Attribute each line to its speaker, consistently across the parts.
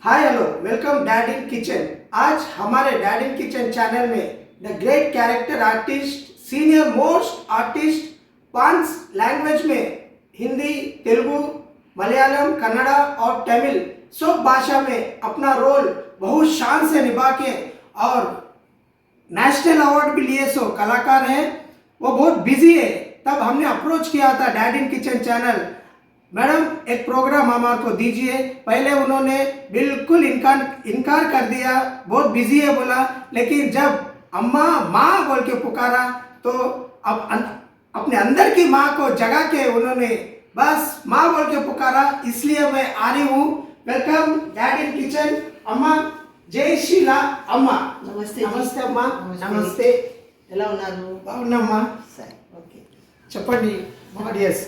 Speaker 1: Hi hello welcome dad in kitchen. आज हमारे dad in kitchen channel में the great character artist senior most artist 5 language में हिंदी, तेलुगु, मलयालम, कन्नड़ा और तमिल सब भाषा में अपना रोल बहुत शान से निभा के और नेशनल अवार्ड भी लिए सो कलाकार हैं। वो बहुत बिजी है, तब हमने अप्रोच किया था dad in kitchen channel, madam एक प्रोग्राम हमारे को दीजिए। पहले उन्होंने बिल्कुल इनकार कर दिया, बहुत बिजी है बोला। लेकिन जब अम्मा माँ बोल के पुकारा तो अब अपने अंदर की माँ को जगा के उन्होंने बस माँ बोल के पुकारा, इसलिए मैं आ रही हूँ। Welcome dad in kitchen. अम्मा जय शीला। अम्मा
Speaker 2: नमस्ते।
Speaker 1: नमस्ते अम्मा। नमस्ते।
Speaker 2: ఎలా ఉన్నారు?
Speaker 1: బాగున్నామ్మా।
Speaker 2: సరే, ఓకే।
Speaker 1: చెప్పండి ऑडियंस।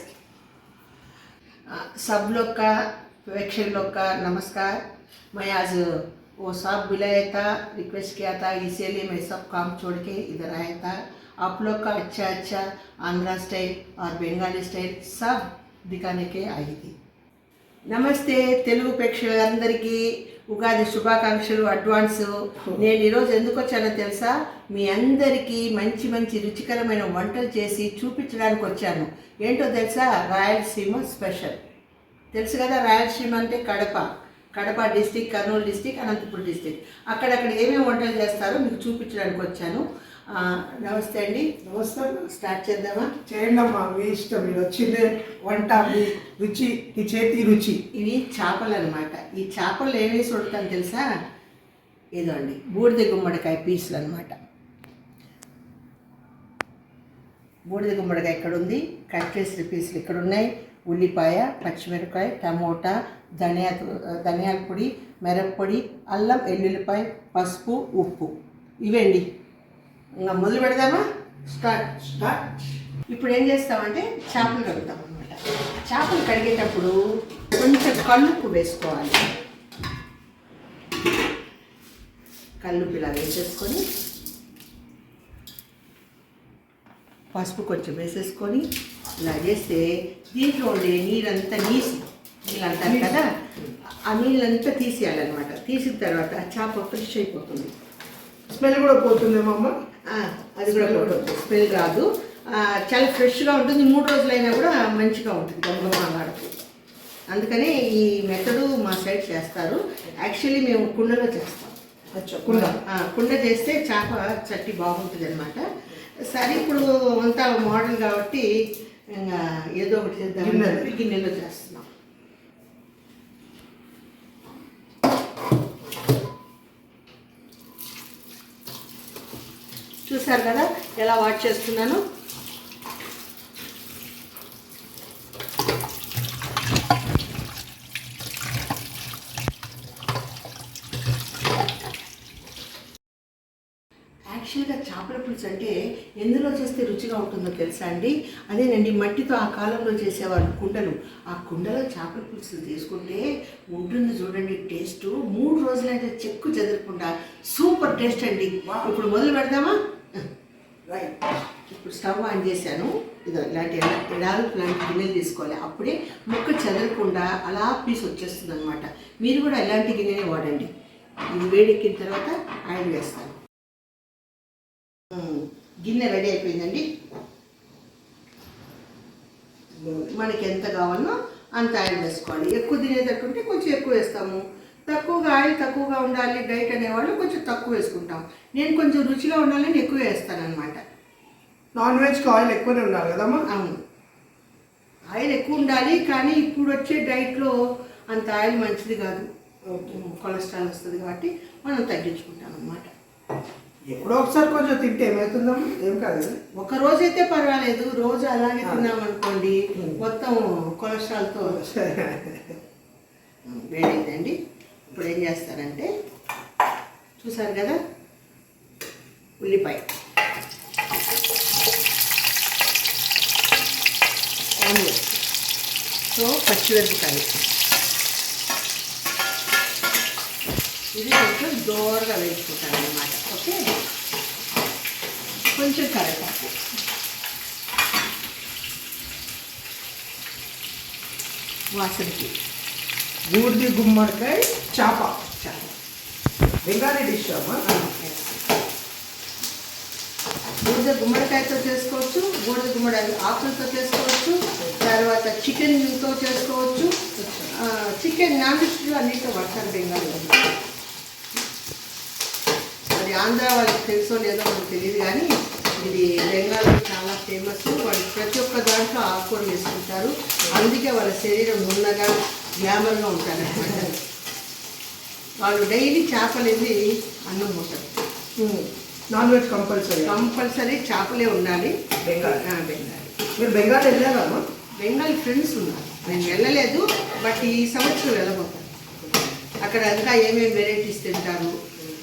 Speaker 2: सब लोग का प्रेक्षक लोग का नमस्कार। मैं आज वो साहब बुलाया था, रिक्वेस्ट किया था, इसीलिए मैं सब काम छोड़ के इधर आया था। आप लोग का अच्छा आंध्रा स्टाइल और बंगाली स्टाइल सब दिखाने के आई थी। నమస్తే తెలుగు ప్రేక్షకులందరికీ ఉగాది శుభాకాంక్షలు అడ్వాన్స్। నేను ఈరోజు ఎందుకు వచ్చానో తెలుసా? మీ అందరికీ మంచి మంచి రుచికరమైన వంటలు చేసి చూపించడానికి వచ్చాను। ఏంటో తెలుసా? రాయలసీమ స్పెషల్ తెలుసు కదా। రాయలసీమ అంటే Kadapa district, Kurnool district, Anantapuram district, అక్కడక్కడ ఏమేమి వంటలు చేస్తారో మీకు చూపించడానికి వచ్చాను। నమస్తే అండి।
Speaker 1: నమస్తే।
Speaker 2: స్టార్ట్ చేద్దామా?
Speaker 1: చేయండి అమ్మా, మీ ఇష్టం, మీరు వచ్చిందే వంట, మీ రుచి, మీ చేతి రుచి।
Speaker 2: ఇవి చేపలు అనమాట। ఈ చేపలు ఏమేసి వండుతాను తెలుసా? ఏదో అండి బూడిద గుమ్మడికాయ పీసులు అనమాట। బూడిద గుమ్మడికాయ ఇక్కడ ఉంది, కట్ చేసిన పీసులు ఇక్కడ ఉన్నాయి, ఉల్లిపాయ, పచ్చిమిరపకాయ, టమోటా, ధనియాల పొడి, మిరప్పొడి, అల్లం, ఎల్లుల్లిపాయ, పసుపు, ఉప్పు, ఇవండి। ఇంకా మొదలు పెడదామా? స్టార్ట్। ఇప్పుడు ఏం చేస్తామంటే చేపలు కడుగుతాం అనమాట। చేపలు కడిగేటప్పుడు కొంచెం కల్లుప్పు వేసుకోవాలి। కల్లుప్పు ఇలా వేసేసుకొని, పసుపు కొంచెం వేసేసుకొని ఇలా చేస్తే దీంట్లో ఉండే నీళ్ళంతా నీళ్ళు అంటారు కదా, ఆ నీళ్ళంతా తీసేయాలన్నమాట। తీసిన తర్వాత చేప ఫ్రెష్ అయిపోతుంది।
Speaker 1: స్మెల్ కూడా పోతుందేమో అమ్మ?
Speaker 2: అది కూడా పోతుంది, స్మెల్ రాదు, చాలా ఫ్రెష్గా ఉంటుంది। 3 రోజులైనా కూడా మంచిగా ఉంటుంది, గమగమాలాడుతూ। అందుకని ఈ మెథడు మా సైడ్ చేస్తారు। యాక్చువల్లీ మేము కుండలో చేస్తాం। కుండ చేస్తే చేప చట్టి బాగుంటుంది అనమాట। సరే, ఇప్పుడు అంతా మోడల్ కాబట్టి ఇంకా ఏదో ఒకటి చేద్దాం, గిన్నెలో చేస్తున్నాం। చూసారు కదా ఎలా వాష్ చేస్తున్నాను? యాక్చువల్గా చేపల పులుసు అంటే ఎందులో చేస్తే రుచిగా ఉంటుందో తెలుసా అండి? అదేనండి, మట్టితో ఆ కాలంలో చేసేవాళ్ళు కుండలు, ఆ కుండలో చేపల పులుసు తీసుకుంటే ఉంటుంది చూడండి టేస్ట్। 3 రోజులైతే చెక్కు చెదరకుండా సూపర్ టేస్ట్ అండి। ఇప్పుడు మొదలు పెడదామా? రైట్। ఇప్పుడు స్టవ్ ఆన్ చేశాను। ఇదో ఇలాంటి లాంటి గిన్నెలు తీసుకోవాలి, అప్పుడే ముక్క చెదరకుండా అలా పీస్ వచ్చేస్తుంది అనమాట। మీరు కూడా ఇలాంటి గిన్నెనే వాడండి। ఇది వేడెక్కిన తర్వాత ఆయిల్ వేస్తాను। గిన్నె రెడీ అయిపోయిందండి। మనకి ఎంత కావాలో అంత ఆయిల్ వేసుకోవాలి। ఎక్కువ తినేటట్టుంటే కొంచెం ఎక్కువ వేస్తాము, ఆయిల్ తక్కువగా ఉండాలి డైట్ అనేవాళ్ళు కొంచెం తక్కువ వేసుకుంటాం। నేను కొంచెం రుచిగా ఉండాలని ఎక్కువ వేస్తాను అనమాట।
Speaker 1: నాన్ వెజ్కి ఆయిల్ ఎక్కువనే ఉండాలి కదమ్మా?
Speaker 2: అవును, ఆయిల్ ఎక్కువ ఉండాలి, కానీ ఇప్పుడు వచ్చే డైట్లో అంత ఆయిల్ మంచిది కాదు, కొలెస్ట్రాల్ వస్తుంది కాబట్టి మనం తగ్గించుకుంటాం అనమాట।
Speaker 1: ఎప్పుడో ఒకసారి కొంచెం తింటే ఏమవుతుందమ్మా? ఏం కాదు,
Speaker 2: ఒక రోజైతే పర్వాలేదు, రోజు అలాగే తిన్నామనుకోండి మొత్తం కొలెస్ట్రాల్తో వేడైందండి। ఇప్పుడు ఏం చేస్తారంటే చూసారు కదా, ఉల్లిపాయ, సో పచ్చిమిరపకాయ, ఇది కొంచెం దోరగా వేసుకుంటాను అన్నమాట। ఓకే, కొంచెం కరివేపాకు, వాసనకి
Speaker 1: బూడిది గుమ్మడికాయ చేప। బెంగాలీ డిష్ అమ్మా.
Speaker 2: బూడిద గుమ్మడికాయతో చేసుకోవచ్చు, బూడిద గుమ్మడి ఆకులతో చేసుకోవచ్చు, తర్వాత చికెన్తో చేసుకోవచ్చు. చికెన్ నాన్ వెజ్లో అన్నింటిలో పడతారు బెంగాలీ. అది ఆంధ్ర వాళ్ళకి తెలుసో లేదో మనకు తెలియదు, కానీ ఇది బెంగాల్ చాలా ఫేమస్. వాళ్ళు ప్రతి ఒక్క దాంట్లో ఆకుకూరలు వేసుకుంటారు, అందుకే వాళ్ళ శరీరం నున్నగా గ్లామర్గా ఉంటారు అనమాట. వాళ్ళు డైలీ చేపలు వెళ్ళి అన్నం పోతారు.
Speaker 1: నాన్ వెజ్ కంపల్సరీ
Speaker 2: చేపలే ఉండాలి.
Speaker 1: బెంగాలీ మీరు బెంగాల్ వెళ్ళారమ్మా?
Speaker 2: బెంగాల్ ఫ్రెండ్స్ ఉన్నారు, నేను వెళ్ళలేదు, బట్ ఈ సంవత్సరం వెళ్ళబోతాను. అక్కడ ఇంకా ఏమేమి వెరైటీస్ తింటారు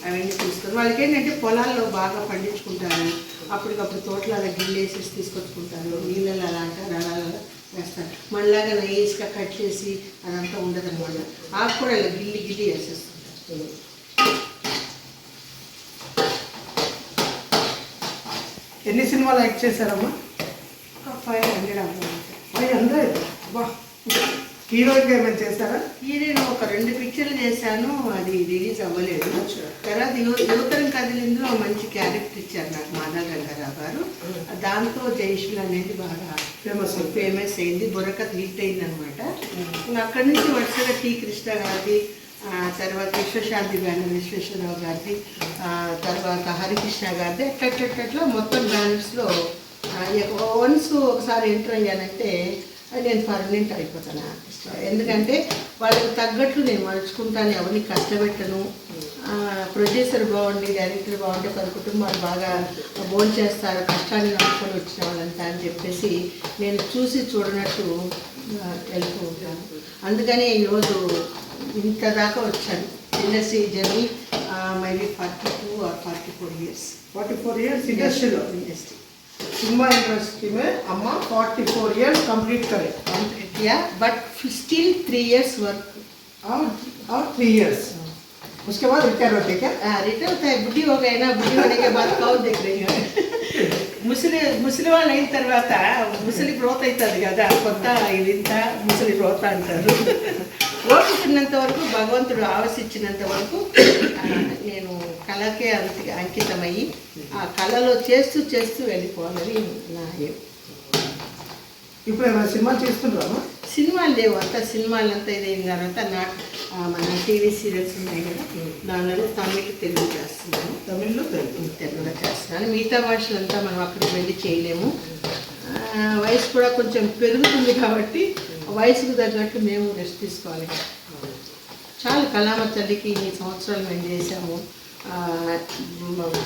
Speaker 2: అవన్నీ తీసుకొని, వాళ్ళకి ఏంటంటే పొలాల్లో బాగా పండించుకుంటారు, అప్పటికప్పుడు తోటలలో గిల్లు వేసేసి తీసుకొచ్చుకుంటారు, నీళ్ళలో అలా అంటారు, అలా వేస్తారు. మళ్ళీగా నైస్గా కట్ చేసి అదంతా ఉండదు అనమాట. ఆకుకూర అలా గిల్లి వేసేస్తుంటారు.
Speaker 1: ఎన్ని సినిమాలు యాక్ట్ చేశారమ్మా?
Speaker 2: 500 అవ్వాలి.
Speaker 1: 500? బా, హీరోయిన్గా ఏమైనా చేశారా?
Speaker 2: హీరోయిన్ ఒక 2 పిక్చర్లు చేశాను, అది రిలీజ్ అవ్వలేదు. తర్వాత యువతరం కదిలిందులో మంచి క్యారెక్టర్ ఇచ్చారు నాకు మాధవ్ రంగారావు గారు. దాంతో జయశ్రీ అనేది బాగా ఫేమస్ అయింది, బుర్రకథ హిట్ అయింది అనమాట. ఇంకా అక్కడి నుంచి వరుసగా టి కృష్ణ గారిది, తర్వాత విశ్వశాంతి బ్యానర్ విశ్వేశ్వరరావు గారిది, తర్వాత హరికృష్ణ గారిది, ఎట్లా మొత్తం బ్యానర్స్లో వన్స్ ఒకసారి ఎంటర్ అయ్యానంటే నేను పర్మనెంట్ అయిపోతాను ఆర్టిస్ట్. ఎందుకంటే వాళ్ళకి తగ్గట్లు నేను మలుచుకుంటాను, ఎవరిని కష్టపెట్టను. ప్రొడ్యూసర్ బాగుండి, డైరెక్టర్ బాగుంటే 10 కుటుంబాలు బాగా భోజనం చేస్తారు, కష్టాన్ని నమ్ముకొని వచ్చిన వాళ్ళంతా అని చెప్పేసి నేను చూసి చూడనట్టు వెళ్తూ ఉంటాను. అందుకని ఈరోజు ఇంత దాకా వచ్చాను. Industry journey maybe 42 or 44 years.
Speaker 1: 44 years ఇండస్ట్రీలో.
Speaker 2: इंडस्ट्री
Speaker 1: सिनेमा इंडस्ट्री में अम्मा 44 years कंप्लीट करे.
Speaker 2: किया, बट स्टिल 3 years वर्क
Speaker 1: और 3 years उसके बाद रिटायर होते क्या?
Speaker 2: रिटायर होता है, बुढ़ी हो गए ना, बुढ़ी होने के बाद कौन देख रही है. ముసలి వాళ్ళు అయిన తర్వాత ముసలి గ్రోత్ అవుతుంది కదా, కొత్త ఇదింత ముసలి గ్రోత్ అంటారు. ఓపికన్నంత వరకు, భగవంతుడు ఆవశించినంత వరకు నేను కళకే అంకితమయ్యి ఆ కళలో చేస్తూ వెళ్ళిపోవాలని నా ఏం.
Speaker 1: ఇప్పుడు ఏమైనా సినిమాలు చేస్తుంటారా?
Speaker 2: సినిమాలు లేవు, అంతా సినిమాలంతా ఇదైన తర్వాత మన టీవీ సీరియల్స్ ఉన్నాయి కదా, దానిలో తమిళ్ తెలుగు చేస్తున్నాను. తెలుగులో చేస్తున్నాను. మిగతా భాషలంతా మనం అక్కడికి వెళ్ళి చేయలేము. వయసు కూడా కొంచెం పెరుగుతుంది కాబట్టి వయసుకు తగ్గట్టు మేము రెస్ట్ తీసుకోవాలి. చాలా కళామ తల్లికి ఇన్ని సంవత్సరాలు మేము చేసాము.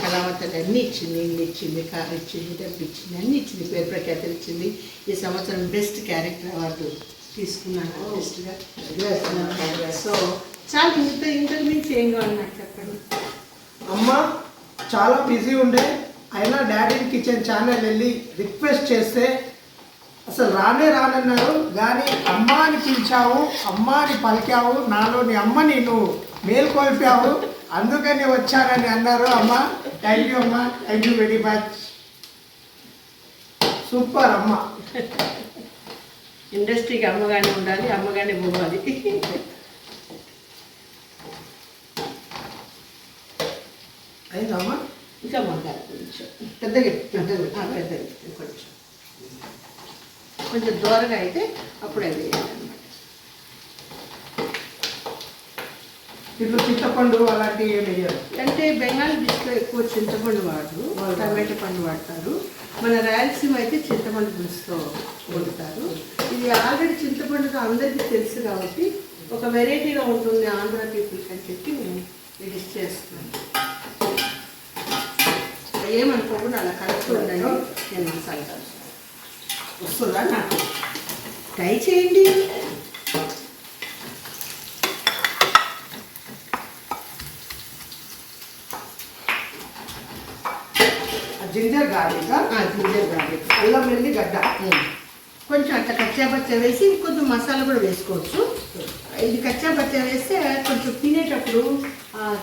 Speaker 2: కళామ తల్లి అన్నీ ఇచ్చింది, ఇల్లు ఇచ్చింది, కారు ఇచ్చింది, డబ్బు ఇచ్చింది, అన్నీ ఇచ్చింది, పేరు ప్రఖ్యాతలు ఇచ్చింది. ఈ సంవత్సరం బెస్ట్ క్యారెక్టర్ అవార్డు తీసుకున్నాను బెస్ట్గా. సో చాలా ఇంతకు మించి ఏం కావాలి నాకు చెప్పండి.
Speaker 1: అమ్మ చాలా బిజీ ఉండే, అయినా డాడీ కిచెన్ ఛానల్ వెళ్ళి రిక్వెస్ట్ చేస్తే అసలు రానన్నారు, కానీ అమ్మ అని పిలిచావు, అమ్మ అని పలికావు, నాలోని అమ్మని నువ్వు మేల్కొల్పావు, అందుకని వచ్చానని అన్నారు. అమ్మ థ్యాంక్ యూ అమ్మ, thank you very much. Super అమ్మ.
Speaker 2: ఇండస్ట్రీకి అమ్మగానే ఉండాలి, అమ్మగానే పోవాలి.
Speaker 1: అయిందమ్మా?
Speaker 2: ఇంకా మాట్లాడాలి పెద్దగా కొంచెం దూరంగా అయితే అప్పుడే వేయాలన్నమాట.
Speaker 1: ఇట్లా చింతపండు అలాంటివి ఏమి వేయాలి
Speaker 2: అంటే బెంగాల్ డిష్లో ఎక్కువ చింతపండు వాడరు, టమాటా పండు వాడతారు. మన రాయలసీమ అయితే చింతపండు పులుసుతో వండుతారు. ఇది ఆల్రెడీ చింతపండుతో అందరికీ తెలుసు కాబట్టి ఒక వెరైటీగా ఉంటుంది ఆంధ్ర పీపుల్కి అని చెప్పి నేను ఈ డిష్ చేస్తున్నాను. ఏమనుకోకుండా అలా కలుపుతూ ఉండండి. నేను మసాలా కలుపుతాను. వస్తుందా నాకు? ట్రై చేయండి.
Speaker 1: జింజర్ గార్లిక్, అల్లం వెల్లి గడ్డ
Speaker 2: కొంచెం అట్లా కచ్చాపచ్చా వేసి కొంచెం మసాలా కూడా వేసుకోవచ్చు. ఇది కచ్చాపచ్చా వేస్తే కొంచెం తినేటప్పుడు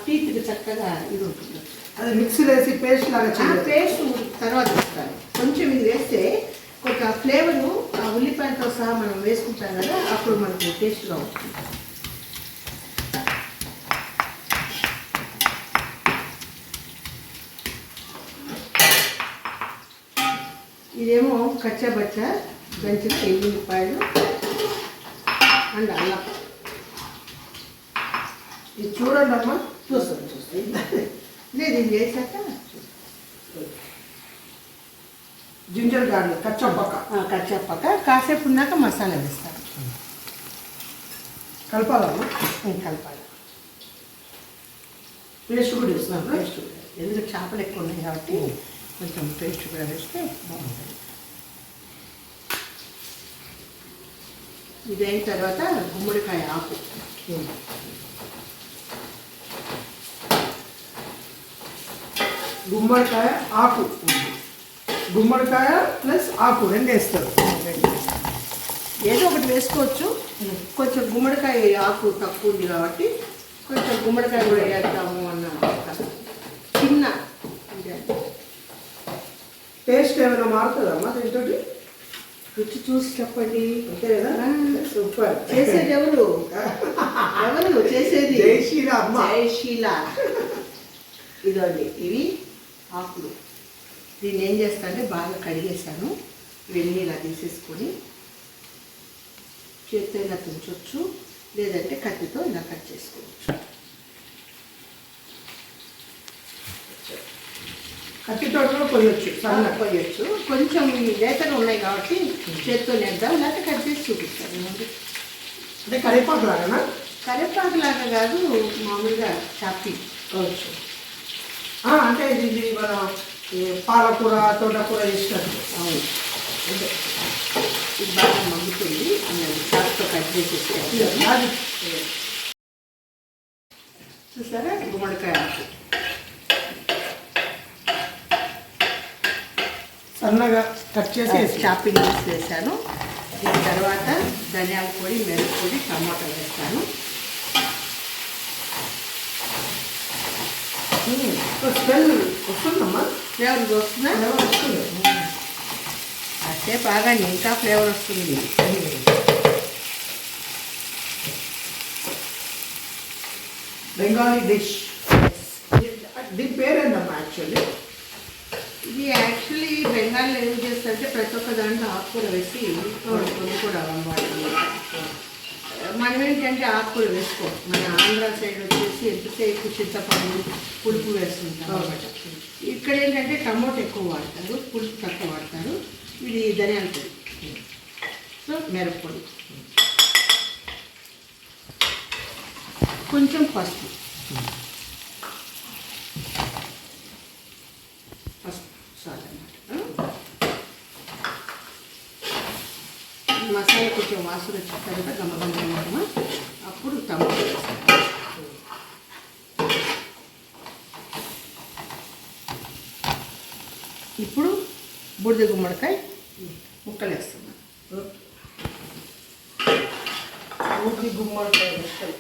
Speaker 2: టీత్కి చక్కగా ఇది ఉంటుంది.
Speaker 1: అది మిక్సీ వేసి పేస్ట్ లాగా
Speaker 2: పేస్ట్ తర్వాత వేస్తారు. కొంచెం ఇది వేస్తే కొంచెం ఫ్లేవరు ఉల్లిపాయలతో సహా మనం వేసుకుంటాం కదా, అప్పుడు మనకు టేస్ట్గా ఉంటుంది. ఇదేమో కచ్చబచ్చ దంచిన ఎల్లిపాయలు అండ్ అల్లం.
Speaker 1: ఇది చూడండి అమ్మా.
Speaker 2: చూస్తాను లేదు ఇది వేసాక
Speaker 1: జింజర్ గార్లిక్ కచ్చపక్క
Speaker 2: కచ్చపక్క కాసేపు ఉన్నాక మసాలా వేస్తాను.
Speaker 1: కలపాలమ్మా.
Speaker 2: కలపాలి.
Speaker 1: పేస్ట్ కూడా ఇస్తున్నాను.
Speaker 2: పేస్ట్ ఎందుకంటే చేపలు ఎక్కువ ఉన్నాయి కాబట్టి కొంచెం పేస్ట్ కూడా వేస్తే బాగుంటుంది. ఇది అయిన తర్వాత గుమ్మడికాయ ఆకు.
Speaker 1: గుమ్మడికాయ ఆకు. గుమ్మడికాయ ప్లస్ ఆకు రెండు వేస్తారు.
Speaker 2: ఏదో ఒకటి వేసుకోవచ్చు. కొంచెం గుమ్మడికాయ ఆకు తక్కువ ఉంది కాబట్టి కొంచెం గుమ్మడికాయ కూడా వేద్దాము అన్న చిన్న
Speaker 1: టేస్ట్ ఏమైనా మారుతుందమ్మా దీంతో?
Speaker 2: రుచి చూసి చెప్పండి.
Speaker 1: అంతే కదా? సూపర్.
Speaker 2: చేసేది ఎవరు చేసేది?
Speaker 1: జయశీల అమ్మ.
Speaker 2: జయశీల. ఇదండి ఇవి ఆకులు. దీన్ని ఏం చేస్తానంటే బాగా కడిగేసాను. ఇవన్నీ ఇలా తీసేసుకొని చేతితో ఇలా తుంచవచ్చు, లేదంటే కత్తితో ఇలా కట్ చేసుకోవచ్చు.
Speaker 1: కత్తితో కూడా కొయ్యొచ్చు,
Speaker 2: కొయ్యొచ్చు. కొంచెం లేతలు ఉన్నాయి కాబట్టి చేతితో నేద్దాం, లేకపోతే కట్ చేసి చూపిస్తాను.
Speaker 1: అంటే కరివేపాకు లాగానా?
Speaker 2: కరివేపాకు లాగా కాదు, మామూలుగా చాపి
Speaker 1: కావచ్చు. అంటే ఇది మన పాలకూర తోటకూర ఇష్టం.
Speaker 2: అవును. అంటే ఇది బాగా మగ్గుతుంది. చాప్తో కట్ చేసేసి చూసారా గుమ్మడికాయ ఆకు
Speaker 1: సన్నగా కట్ చేసి
Speaker 2: చాపింగ్ చేసి వేసాను. దీని తర్వాత ధనియాల పొడి, మిరప పొడి, టమాటా వేస్తాను.
Speaker 1: స్మెల్ వస్తుందమ్మా.
Speaker 2: ఫ్లేవర్ వస్తుందా?
Speaker 1: వస్తుంది.
Speaker 2: అదే బాగా ఇంకా ఫ్లేవర్ వస్తుంది.
Speaker 1: బెంగాలీ డిష్. దీని పేరేందమ్మా యాక్చువల్లీ?
Speaker 2: ఇది యాక్చువల్లీ బెంగాల్లో ఏం చేస్తారంటే ప్రతి ఒక్క దాంట్లో ఆకుకూర వేసి కొన్ని కూడా వాడుతుంది. మనం ఏంటంటే ఆకుకూర వేసుకో. మన ఆంధ్ర సైడ్ వచ్చేసి ఎంతసేపు చింతపండు పులుపు వేస్తుంటాం అనమాట. ఇక్కడ ఏంటంటే టమోటా ఎక్కువ వాడతారు, పులుపు తక్కువ వాడతారు. ఇది ధనియాల పొడి, సో మిరప్పొడి, కొంచెం పసుపు. చాలు అన్నమాట. మసాలా కొంచెం వాసన వచ్చిన తర్వాత గమగమా అప్పుడు టమాటా వేస్తాను. ఇప్పుడు బూడిద గుమ్మడికాయ ముక్కలు వేస్తున్నాను.
Speaker 1: బూడిద గుమ్మడికాయ ముక్కలు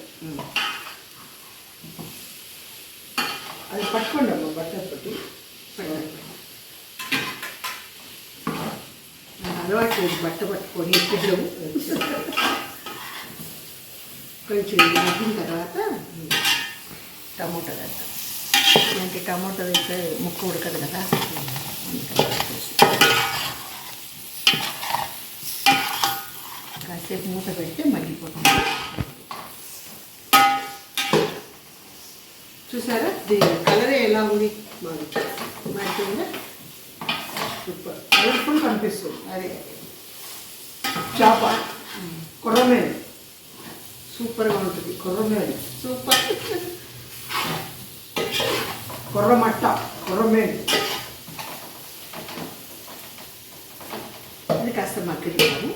Speaker 1: అది పట్టుకోండి అమ్మ, బట్టర్ పెట్టి
Speaker 2: అలవాటు బట్ట పట్టుకొని ఎప్పుడు కొంచెం మగ్గిన తర్వాత టమోటా వేద్దాం. అంటే టమోటా వేస్తే ముక్క ఉడకదు కదా. కాసేపు మూత పెడితే మగ్గిపోతుంది. చూసారా దీని కలరే ఎలా ఉంది? మారిపోయిందా?
Speaker 1: సూపర్ కలర్ఫుల్ కనిపిస్తుంది.
Speaker 2: అదే
Speaker 1: చేప కొర్రమేను
Speaker 2: సూపర్గా ఉంటుంది.
Speaker 1: కొర్రమేను
Speaker 2: సూపర్.
Speaker 1: కొర్రమట్ట కొర్రమేను.
Speaker 2: ఇది కాస్త మగ్గిస్తాము.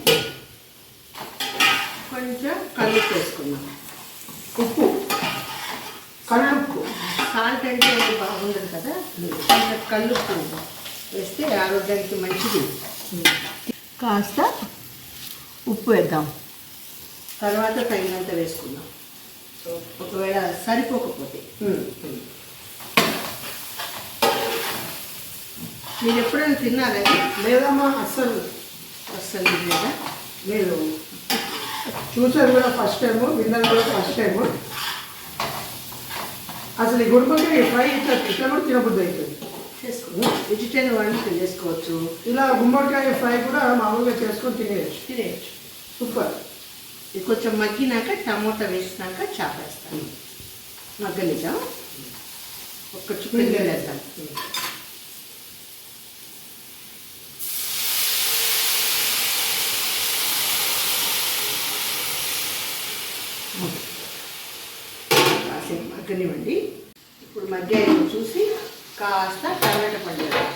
Speaker 2: కొంచెం కల్లుప్పు వేసుకున్నాం.
Speaker 1: ఉప్పు, కల్లుప్పు.
Speaker 2: సాల్ట్ అంటే బాగుండదు కదా, కొంచెం కల్లుప్పు వేస్తే ఆరోగ్యానికి మంచిది. కాస్త ఉప్పు వేద్దాం. తర్వాత తగినంత వేసుకుందాం. ఒకవేళ సరిపోకపోతే మీరు ఎప్పుడైనా తిన్నారా?
Speaker 1: లేదమ్మా, అస్సలు
Speaker 2: లేదా?
Speaker 1: మీరు చూసారు కూడా ఫస్ట్ టైము, విన్నది కూడా ఫస్ట్ టైము. అసలు ఈ గుడిపంకాయ ఫ్రై ఇట్లా కూడా తినబుద్ధి అవుతుంది.
Speaker 2: చేసుకోవచ్చు. వెజిటేరియన్ వాళ్ళు ఇట్లా చేసుకోవచ్చు,
Speaker 1: ఇలా గుమ్మడికాయ ఫ్రై కూడా మామూలుగా చేసుకొని తినేయచ్చు.
Speaker 2: తినేయచ్చు.
Speaker 1: సూపర్.
Speaker 2: ఇది కొంచెం మగ్గినాక టమోటా వేసినాక చేప వేస్తాను. మగ్గనిద్దాం, ఒక్క చుక్క నీళ్ళు వేస్తాను. కాసేపు మగ్గనివ్వండి. ఇప్పుడు మగ్గాయని చూసి కాస్త టమాటా పండు వేద్దాం.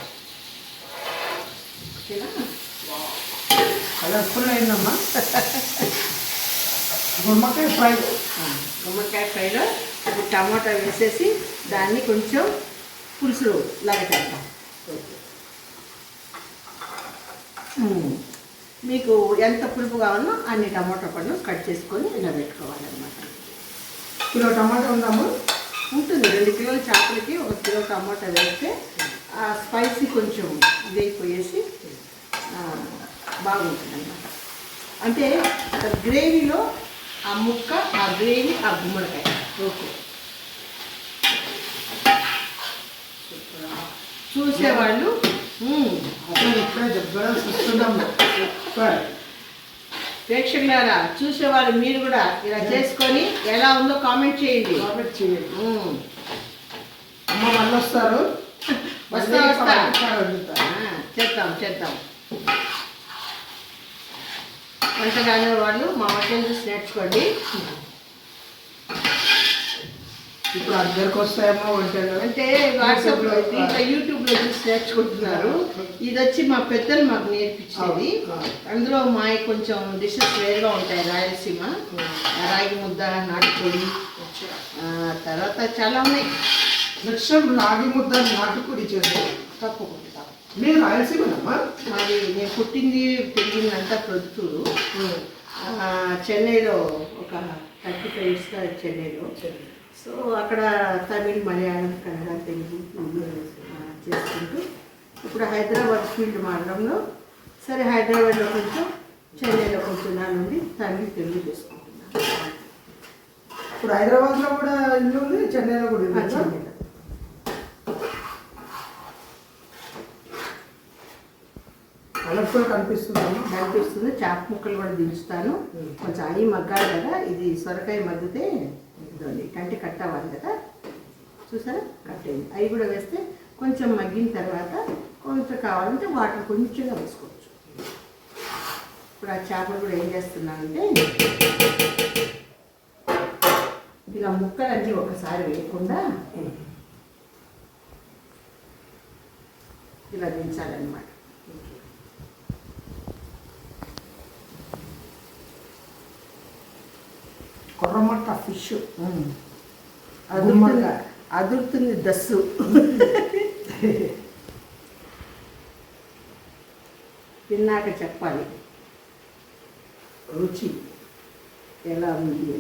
Speaker 2: ఓకేనా?
Speaker 1: కలర్ఫుల్ అయిందమ్మా. గుమ్మడికాయ ఫ్రై.
Speaker 2: గుమ్మడికాయ ఫ్రైలో ఇప్పుడు టమాటా వేసేసి దాన్ని కొంచెం పులుసు లాగా చేద్దాం. మీకు ఎంత పులుపు కావాలో అన్ని టమాటా పండ్లు కట్ చేసుకొని ఇలా పెట్టుకోవాలన్నమాట.
Speaker 1: కిలో టమాటా ఉందమ్మా?
Speaker 2: ఉంటుంది. 2 కిలోల చేపలకి 1 కిలో టమాటా వేస్తే ఆ స్పైసీ కొంచెం వేయిపోయేసి బాగుంటుంది అన్నమాట. అంటే గ్రేవీలో ఆ ముక్క, ఆ గ్రేవీ, ఆ గుమ్మడికాయ. ఓకే, చూసేవాళ్ళు
Speaker 1: ఇప్పుడే జబర్దస్త్ ఇస్తున్నాము.
Speaker 2: ప్రేక్షకులారా, చూసేవాళ్ళు మీరు కూడా ఇలా చేసుకొని ఎలా ఉందో కామెంట్ చేయండి.
Speaker 1: అమ్మ వాళ్ళు వస్తారు.
Speaker 2: వస్తా చేద్దాం. వంట కాని వాళ్ళు మా వంటలు చూసి నేర్చుకోండి.
Speaker 1: ఇప్పుడు అందరికి వస్తాయమ్మా వంటలు.
Speaker 2: అంటే వాట్సాప్లో, దీంట్లో యూట్యూబ్లో చూసి నేర్చుకుంటున్నారు. ఇది వచ్చి మా పెద్దలు మాకు నేర్పించేది. అందులో మా కొంచెం డిషెస్ వేరుగా ఉంటాయి. రాయలసీమ రాగి ముద్ద, నాటుకోడి, తర్వాత చాలా ఉన్నాయి.
Speaker 1: నెక్స్ట్ రాగి ముద్ద, నాటుకోడి చేస్తాం
Speaker 2: తప్పకుండా.
Speaker 1: మీరు రాయలసీమమ్మా?
Speaker 2: మరి నేను పుట్టింది పెరిగిందంతా ప్రొద్దుటూరు. చెన్నైలో ఒక 35 ఇయర్స్గా చెన్నైలో. సో అక్కడ తమిళ్, మలయాళం, కన్నడ, తెలుగు చేసుకుంటూ ఇప్పుడు హైదరాబాద్ ఫీల్డ్ మారడంలో సరే హైదరాబాద్లో కొంచెం, చెన్నైలో కొంచెం నా నుండి తమిళ్, తెలుగు చేసుకుంటున్నాను.
Speaker 1: ఇప్పుడు హైదరాబాద్లో కూడా ఇల్లు ఉంది, చెన్నైలో కూడా ఉంది.
Speaker 2: చెన్నైలో
Speaker 1: కలర్ఫుల్ కనిపిస్తుంది.
Speaker 2: చేప ముక్కలు కూడా దించుతాను. కొంచెం అవి మగ్గాలి కదా. ఇది సొరకాయ మగ్గితే ఇదండి కంటి కట్ అవ్వాలి కదా. చూసారా, కట్ అయింది. అవి కూడా వేస్తే కొంచెం మగ్గిన తర్వాత కొంచెం కావాలంటే వాటర్ కొంచెంగా వేసుకోవచ్చు. ఇప్పుడు ఆ చేపలు కూడా ఏం చేస్తున్నానంటే ఇలా ముక్కలన్నీ ఒకసారి వేయకుండా ఇలా దించాలన్నమాట.
Speaker 1: కొర్రమట్ట ఫిష్
Speaker 2: అదురుతుంది దస్సు. తిన్నాక చెప్పాలి
Speaker 1: రుచి
Speaker 2: ఎలా ఉంది.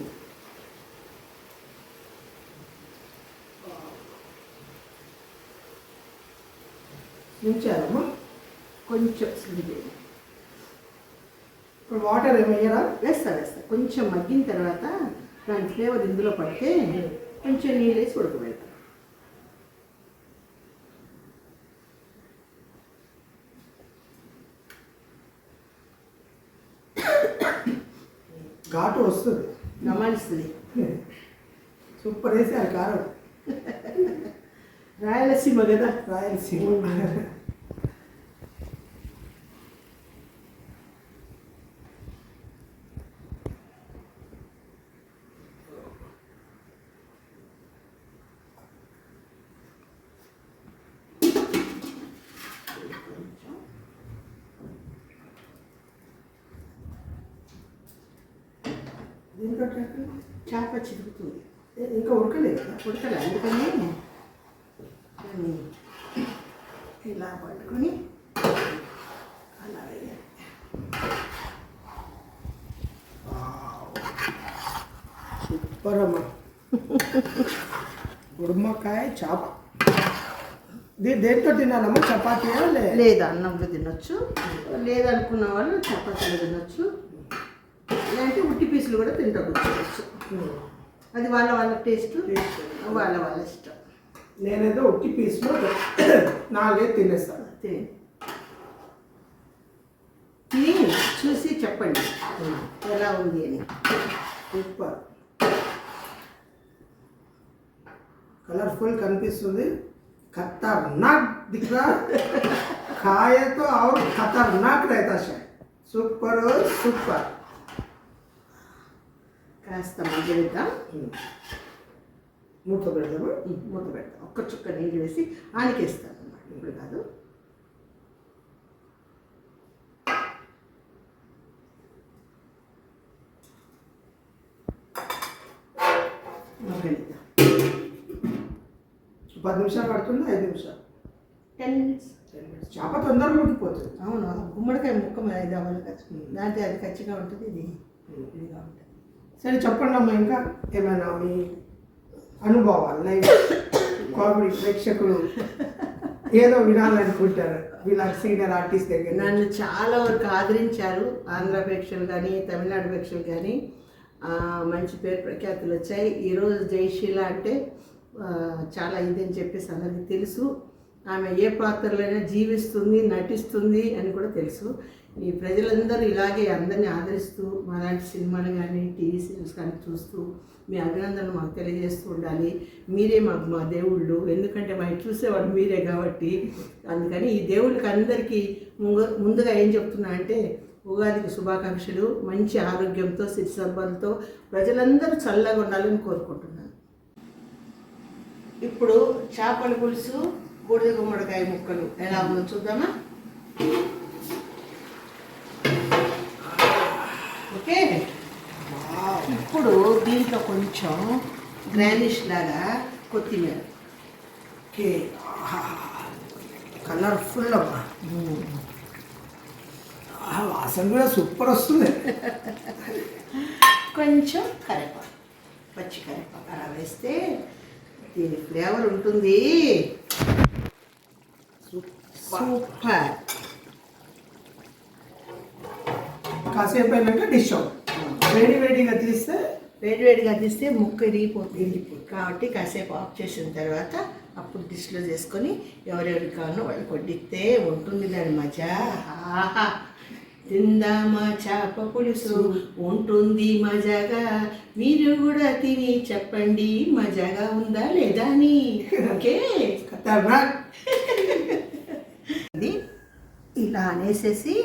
Speaker 1: దించారమ్మా
Speaker 2: కొంచెం.
Speaker 1: ఇప్పుడు వాటర్ ఏమయ్యారా?
Speaker 2: వేస్తా. కొంచెం మగ్గిన తర్వాత దాని ఫ్లేవర్ ఇందులో పడితే కొంచెం నీళ్ళు వేసి ఉడకబెడతాం.
Speaker 1: ఘాటు వస్తుంది,
Speaker 2: గమనిస్తుంది.
Speaker 1: సూపర్ వేసారు కారం.
Speaker 2: రాయలసీమ కదా.
Speaker 1: రాయలసీమ.
Speaker 2: దీంట్లో చేప చిరుగుతుంది.
Speaker 1: ఇంకా ఉడకలేదు.
Speaker 2: ఉడకలే, అందుకని దాన్ని ఇలా పట్టుకొని అలా వేయాలి.
Speaker 1: సూపర్ అమ్మా. గుమ్మడికాయ చేప. దేంతో తినాలమ్మా? చపాతీయా?
Speaker 2: లేదా అన్నంలో తినొచ్చు, లేదనుకున్న వాళ్ళు చపాతీలో తినొచ్చు, లేదంటే ఉట్టి పీసులు కూడా తింటూ కూర్చోవచ్చు. అది వాళ్ళ టేస్ట్, వాళ్ళ ఇష్టం.
Speaker 1: నేనేదో ఒట్టి పీస్లో 4 తినేస్తాను.
Speaker 2: తిని తిని చూసి చెప్పండి ఎలా ఉంది అని.
Speaker 1: సూపర్, कलरफुल कनिपिस्तुंदी. खतरनाक दिख रहा, खाए तो और खतरनाक रहता है. Super super.
Speaker 2: కాస్త మగ్గనిద్దాం.
Speaker 1: మూత పెడదామా?
Speaker 2: మూత పెడతాం. ఒక్క చుక్క నీళ్ళు వేసి ఆనికేస్తాను అన్నమాట. ఇప్పుడు కాదు. మగ్గనిద్దాం.
Speaker 1: 10 నిమిషాలు పడుతుంది, 5 నిమిషాలు,
Speaker 2: 10 minutes.
Speaker 1: చేప తొందరగా ఉడికిపోతుంది.
Speaker 2: అవును, గుమ్మడికాయ ముక్క ఇది అవ్వాలి కదా, దాంట్లో అది కచ్చిగా ఉంటుంది, ఇది ఇదిగా ఉంటుంది.
Speaker 1: సరే చెప్పండి అమ్మా, ఇంకా ఏమైనా మీ అనుభవాలు లైవ్ కామెడీ ప్రేక్షకులు ఏదో వినాలనుకుంటారు వీళ్ళ సీనియర్ ఆర్టిస్ట్ దగ్గర.
Speaker 2: నన్ను చాలా వరకు ఆదరించారు. ఆంధ్ర ప్రేక్షకులు కానీ తమిళనాడు ప్రేక్షకులు కానీ మంచి పేరు ప్రఖ్యాతులు వచ్చాయి. ఈరోజు జయశీల అంటే చాలా ఇదని చెప్పేసి అందరికీ తెలుసు. ఆమె ఏ పాత్రలైనా జీవిస్తుంది, నటిస్తుంది అని కూడా తెలుసు. ఈ ప్రజలందరూ ఇలాగే అందరినీ ఆదరిస్తూ మాలాంటి సినిమాలు కానీ టీవీ సీరియల్స్ కానీ చూస్తూ మీ అభినందనలు మాకు తెలియజేస్తూ ఉండాలి. మీరే మాకు మా దేవుళ్ళు, ఎందుకంటే మాకు చూసేవాళ్ళు మీరే కాబట్టి. అందుకని ఈ దేవుళ్ళకి అందరికీ ముందుగా ఏం చెప్తున్నా అంటే ఉగాదికి శుభాకాంక్షలు. మంచి ఆరోగ్యంతో సిరి సంపదలతో ప్రజలందరూ చల్లగా ఉండాలని కోరుకుంటున్నాను. ఇప్పుడు చేపల పులుసు, బూడిద గుమ్మడికాయ ముక్కలు ఎలా ఉందో చూద్దామా? ఓకే, ఇప్పుడు దీంట్లో కొంచెం గ్రానిష్ లాగా కొత్తిమీర.
Speaker 1: ఓకే, కలర్ఫుల్ అమ్మా, వాసన కూడా సూపర్ వస్తుంది.
Speaker 2: కొంచెం కరివేపాకు, పచ్చి కరివేపాకు అలా వేస్తే దీని ఫ్లేవర్ ఉంటుంది. సూపర్.
Speaker 1: కాసేపు అయినాక డిష్ అవుట్. వేడిగా తీస్తే
Speaker 2: ముక్క ఇరిగిపోతుంది కాబట్టి కాసేపు ఆఫ్ చేసిన తర్వాత అప్పుడు డిష్లో చేసుకొని ఎవరెవరికి కావాలో వాళ్ళకి వడ్డిస్తే ఉంటుంది దాని మజా. ఆహా, తిందామా చేప పులుసు, ఉంటుంది మజాగా. మీరు కూడా తిని చెప్పండి మజాగా ఉందా లేదా అని. ఓకే, ఇది ఇలా అనేసేసి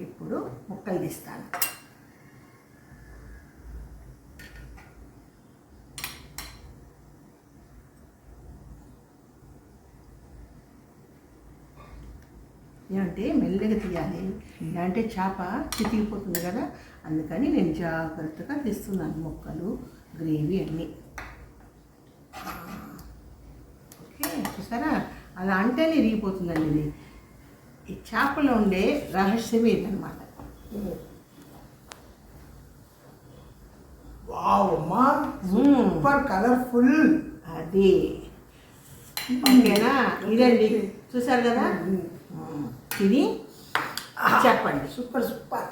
Speaker 2: ఇప్పుడు ముక్కలు తీస్తాను. ఏమంటే మెల్లగా తీయాలి, అంటే చేప చితికిపోతుంది కదా, అందుకని నేను జాగ్రత్తగా తీస్తున్నాను ముక్కలు, గ్రేవీ అన్నీ. ఓకే, చూసారా, అలా అంటేనే ఇరిగిపోతుందండి. ఇది ఈ చేపలో ఉండే రహస్యమే ఇదన్నమాట.
Speaker 1: Super colourful.
Speaker 2: అది ఓకేనా? ఇదండి, చూసారు కదా, తిని చెప్పండి.
Speaker 1: Super super.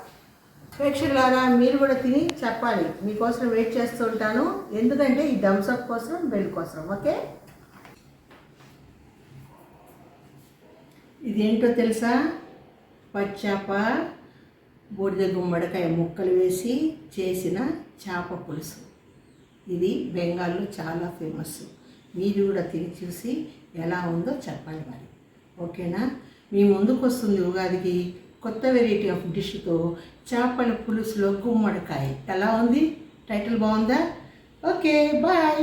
Speaker 2: ప్రేక్షకులారా, మీరు కూడా తిని చెప్పాలి. మీకోసం వెయిట్ చేస్తూ ఉంటాను, ఎందుకంటే ఈ థమ్స్అప్ కోసం, బెల్ కోసం. ఓకే, ఇదేంటో తెలుసా? పచ్చాప, బూడిద గుమ్మడికాయ ముక్కలు వేసి చేసిన చేప పులుసు. ఇది బెంగాల్లో చాలా ఫేమస్. మీరు కూడా తిని చూసి ఎలా ఉందో చెప్పండి మరి. ఓకేనా? మీ ముందుకు వస్తుంది ఉగాదికి కొత్త వెరైటీ ఆఫ్ డిష్తో చేపల పులుసులో గుమ్మడికాయ. ఎలా ఉంది? టైటిల్ బాగుందా? Okay, bye.